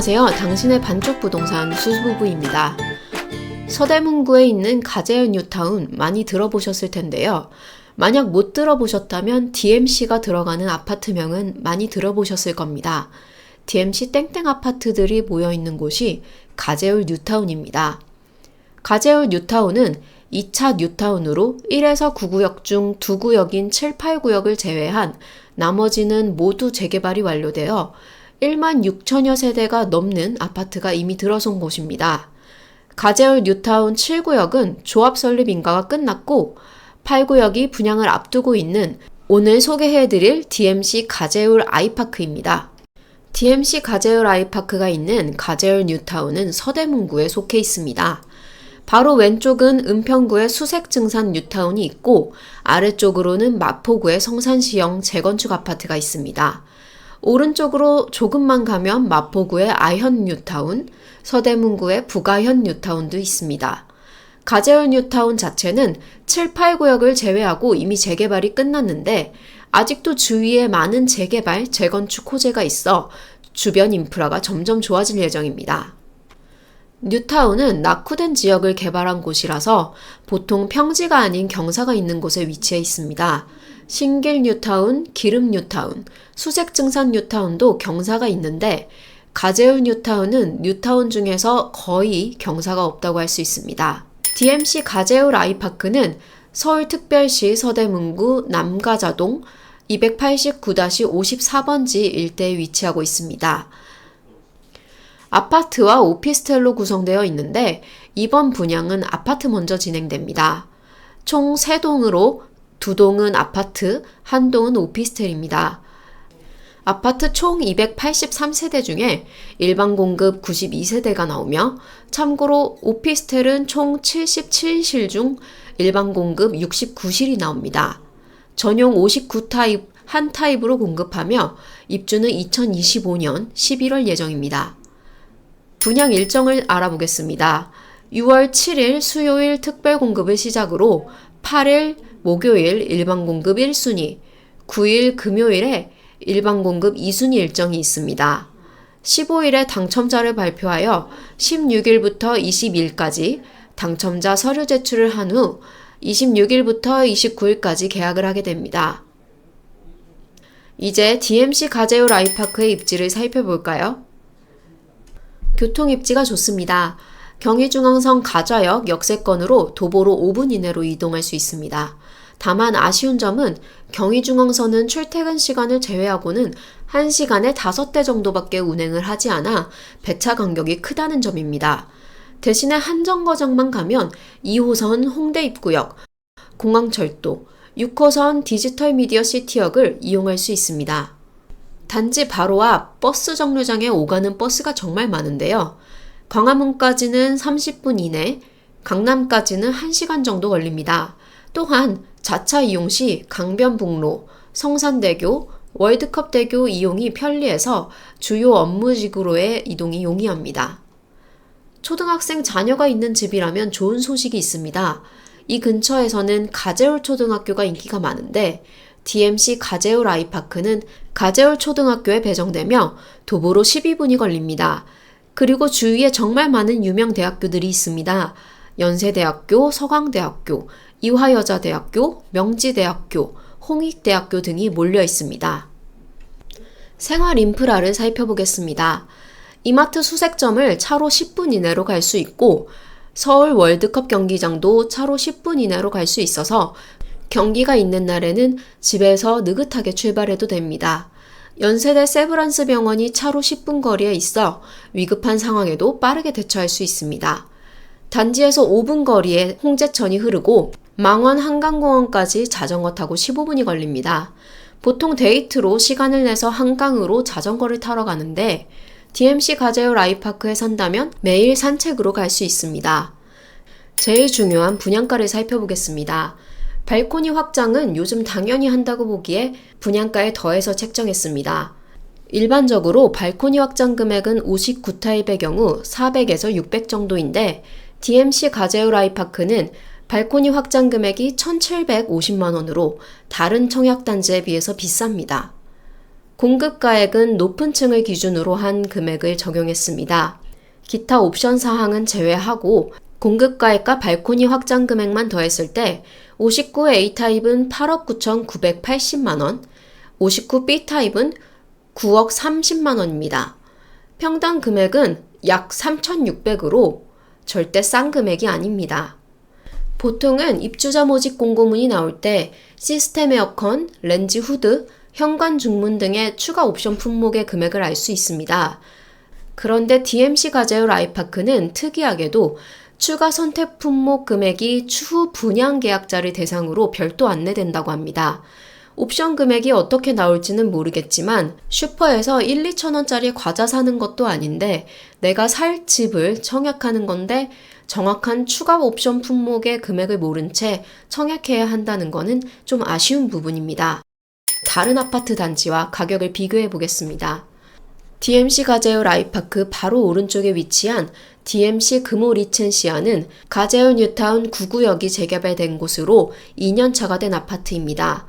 안녕하세요. 당신의 반쪽 부동산 수수부부입니다. 서대문구에 있는 가재현 뉴타운 많이 들어보셨을 텐데요. 만약 못 들어보셨다면 DMC가 들어가는 아파트명은 많이 들어보셨을 겁니다. DMC 땡땡 아파트들이 모여있는 곳이 가재울 뉴타운입니다. 가재울 뉴타운은 2차 뉴타운으로 1에서 9구역 중 2구역인 7, 8구역을 제외한 나머지는 모두 재개발이 완료되어 1만 6천여 세대가 넘는 아파트가 이미 들어선 곳입니다. 가재울 뉴타운 7구역은 조합 설립 인가가 끝났고 8구역이 분양을 앞두고 있는 오늘 소개해드릴 DMC 가재울 아이파크입니다. DMC 가재울 아이파크가 있는 가재울 뉴타운은 서대문구에 속해 있습니다. 바로 왼쪽은 은평구의 수색증산 뉴타운이 있고 아래쪽으로는 마포구의 성산시형 재건축 아파트가 있습니다. 오른쪽으로 조금만 가면 마포구의 아현 뉴타운, 서대문구의 북아현 뉴타운도 있습니다. 가재울 뉴타운 자체는 7, 8구역을 제외하고 이미 재개발이 끝났는데 아직도 주위에 많은 재개발, 재건축 호재가 있어 주변 인프라가 점점 좋아질 예정입니다. 뉴타운은 낙후된 지역을 개발한 곳이라서 보통 평지가 아닌 경사가 있는 곳에 위치해 있습니다. 신길 뉴타운, 기름 뉴타운, 수색증산 뉴타운도 경사가 있는데 가재울 뉴타운은 뉴타운 중에서 거의 경사가 없다고 할 수 있습니다. DMC 가재울 아이파크는 서울특별시 서대문구 남가자동 289-54번지 일대에 위치하고 있습니다. 아파트와 오피스텔로 구성되어 있는데 이번 분양은 아파트 먼저 진행됩니다. 총 3동으로 2동은 아파트, 1동은 오피스텔입니다. 아파트 총 283세대 중에 일반 공급 92세대가 나오며 참고로 오피스텔은 총 77실 중 일반 공급 69실이 나옵니다. 전용 59타입 한 타입으로 공급하며 입주는 2025년 11월 예정입니다. 분양 일정을 알아보겠습니다. 6월 7일 수요일 특별 공급을 시작으로 8일 목요일 일반 공급 1순위, 9일 금요일에 일반 공급 2순위 일정이 있습니다. 15일에 당첨자를 발표하여 16일부터 20일까지 당첨자 서류 제출을 한 후 26일부터 29일까지 계약을 하게 됩니다. 이제 DMC 가재울 아이파크의 입지를 살펴볼까요? 교통 입지가 좋습니다. 경의중앙선 가좌역 역세권으로 도보로 5분 이내로 이동할 수 있습니다. 다만 아쉬운 점은 경의중앙선은 출퇴근 시간을 제외하고는 1시간에 5대 정도밖에 운행을 하지 않아 배차 간격이 크다는 점입니다. 대신에 한정거장만 가면 2호선 홍대 입구역, 공항철도, 6호선 디지털 미디어 시티역을 이용할 수 있습니다. 단지 바로 앞 버스 정류장에 오가는 버스가 정말 많은데요. 광화문까지는 30분 이내, 강남까지는 1시간 정도 걸립니다. 또한 자차 이용 시 강변북로, 성산대교, 월드컵대교 이용이 편리해서 주요 업무지구로의 이동이 용이합니다. 초등학생 자녀가 있는 집이라면 좋은 소식이 있습니다. 이 근처에서는 가재울 초등학교가 인기가 많은데 DMC 가재울 아이파크는 가재울 초등학교에 배정되며 도보로 12분이 걸립니다. 그리고 주위에 정말 많은 유명 대학교들이 있습니다. 연세대학교, 서강대학교, 이화여자대학교, 명지대학교, 홍익대학교 등이 몰려 있습니다. 생활 인프라를 살펴보겠습니다. 이마트 수색점을 차로 10분 이내로 갈 수 있고 서울 월드컵 경기장도 차로 10분 이내로 갈 수 있어서 경기가 있는 날에는 집에서 느긋하게 출발해도 됩니다. 연세대 세브란스 병원이 차로 10분 거리에 있어 위급한 상황에도 빠르게 대처할 수 있습니다. 단지에서 5분 거리에 홍제천이 흐르고 망원 한강공원까지 자전거 타고 15분이 걸립니다. 보통 데이트로 시간을 내서 한강으로 자전거를 타러 가는데 DMC 가재울 아이파크에 산다면 매일 산책으로 갈 수 있습니다. 제일 중요한 분양가를 살펴보겠습니다. 발코니 확장은 요즘 당연히 한다고 보기에 분양가에 더해서 책정했습니다. 일반적으로 발코니 확장 금액은 59타입의 경우 400에서 600 정도인데 DMC 가재울 아이파크는 발코니 확장 금액이 1,750만 원으로 다른 청약단지에 비해서 비쌉니다. 공급가액은 높은 층을 기준으로 한 금액을 적용했습니다. 기타 옵션 사항은 제외하고 공급가액과 발코니 확장 금액만 더했을 때 59A 타입은 8억 9,980만 원, 59B 타입은 9억 30만 원입니다. 평당 금액은 약 3,600으로 절대 싼 금액이 아닙니다. 보통은 입주자 모집 공고문이 나올 때 시스템 에어컨, 렌즈 후드, 현관 중문 등의 추가 옵션 품목의 금액을 알 수 있습니다. 그런데 DMC 가재울 아이파크는 특이하게도 추가 선택 품목 금액이 추후 분양 계약자를 대상으로 별도 안내된다고 합니다. 옵션 금액이 어떻게 나올지는 모르겠지만 슈퍼에서 1, 2천 원짜리 과자 사는 것도 아닌데 내가 살 집을 청약하는 건데 정확한 추가 옵션 품목의 금액을 모른 채 청약해야 한다는 것은 좀 아쉬운 부분입니다. 다른 아파트 단지와 가격을 비교해 보겠습니다. DMC 가재울 아이파크 바로 오른쪽에 위치한 DMC 금호 리첸시아는 가재울 뉴타운 9구역이 재개발된 곳으로 2년차가 된 아파트입니다.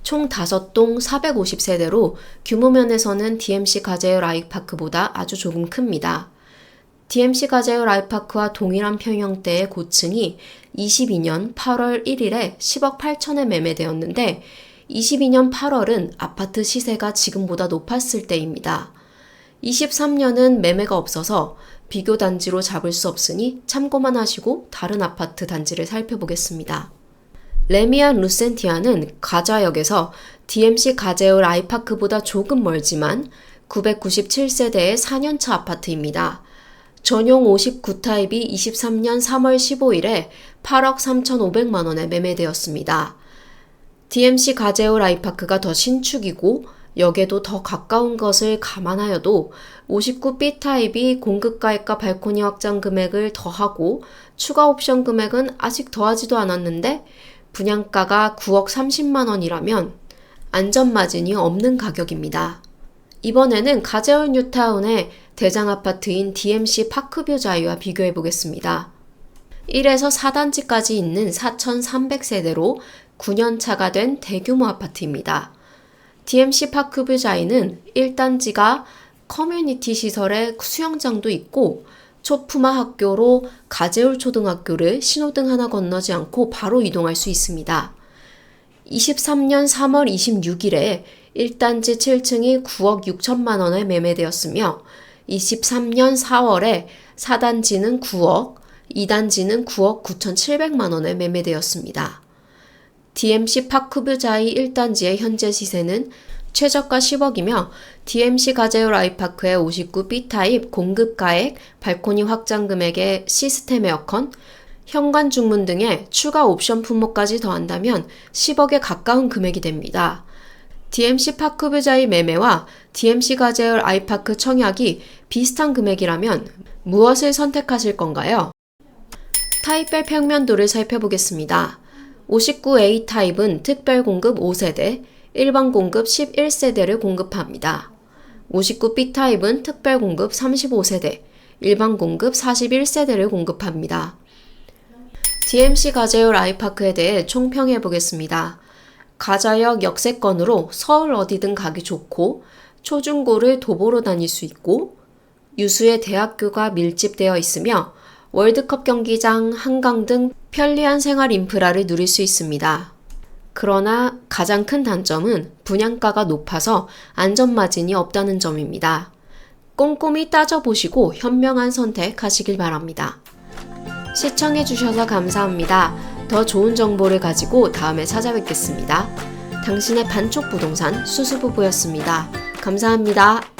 총 5동 450세대로 규모 면에서는 DMC 가재울 아이파크보다 아주 조금 큽니다. DMC 가재울 아이파크와 동일한 평형대의 고층이 22년 8월 1일에 10억 8천에 매매되었는데 22년 8월은 아파트 시세가 지금보다 높았을 때입니다. 23년은 매매가 없어서 비교 단지로 잡을 수 없으니 참고만 하시고 다른 아파트 단지를 살펴보겠습니다. 레미안 루센티아는 가좌역에서 DMC 가재울 아이파크보다 조금 멀지만 997세대의 4년차 아파트입니다. 전용 59타입이 23년 3월 15일에 8억 3,500만 원에 매매되었습니다. DMC 가재울 아이파크가 더 신축이고 역에도 더 가까운 것을 감안하여도 59B 타입이 공급가액과 발코니 확장 금액을 더하고 추가 옵션 금액은 아직 더하지도 않았는데 분양가가 9억 30만 원이라면 안전마진이 없는 가격입니다. 이번에는 가재울 뉴타운의 대장 아파트인 DMC 파크뷰 자이와 비교해 보겠습니다. 1에서 4단지까지 있는 4,300세대로 9년차가 된 대규모 아파트입니다. DMC 파크뷰 자이는 1단지가 커뮤니티 시설에 수영장도 있고 초품화 학교로 가재울 초등학교를 신호등 하나 건너지 않고 바로 이동할 수 있습니다. 23년 3월 26일에 1단지 7층이 9억 6천만 원에 매매되었으며 23년 4월에 4단지는 9억, 2단지는 9억 9,700만 원에 매매되었습니다. DMC 파크뷰 자이 1단지의 현재 시세는 최저가 10억이며 DMC 가재울 아이파크의 59B 타입 공급가액, 발코니 확장 금액의 시스템 에어컨, 현관 중문 등의 추가 옵션 품목까지 더한다면 10억에 가까운 금액이 됩니다. DMC 파크뷰 자이 매매와 DMC 가재울 아이파크 청약이 비슷한 금액이라면 무엇을 선택하실 건가요? 타입별 평면도를 살펴보겠습니다. 59A 타입은 특별 공급 5세대, 일반 공급 11세대를 공급합니다. 59B 타입은 특별 공급 35세대, 일반 공급 41세대를 공급합니다. DMC 가재울 아이파크에 대해 총평해 보겠습니다. 가좌역 역세권으로 서울 어디든 가기 좋고 초중고를 도보로 다닐 수 있고 유수의 대학교가 밀집되어 있으며 월드컵 경기장, 한강 등 편리한 생활 인프라를 누릴 수 있습니다. 그러나 가장 큰 단점은 분양가가 높아서 안전마진이 없다는 점입니다. 꼼꼼히 따져보시고 현명한 선택하시길 바랍니다. 시청해주셔서 감사합니다. 더 좋은 정보를 가지고 다음에 찾아뵙겠습니다. 당신의 반쪽 부동산 수수부부였습니다. 감사합니다.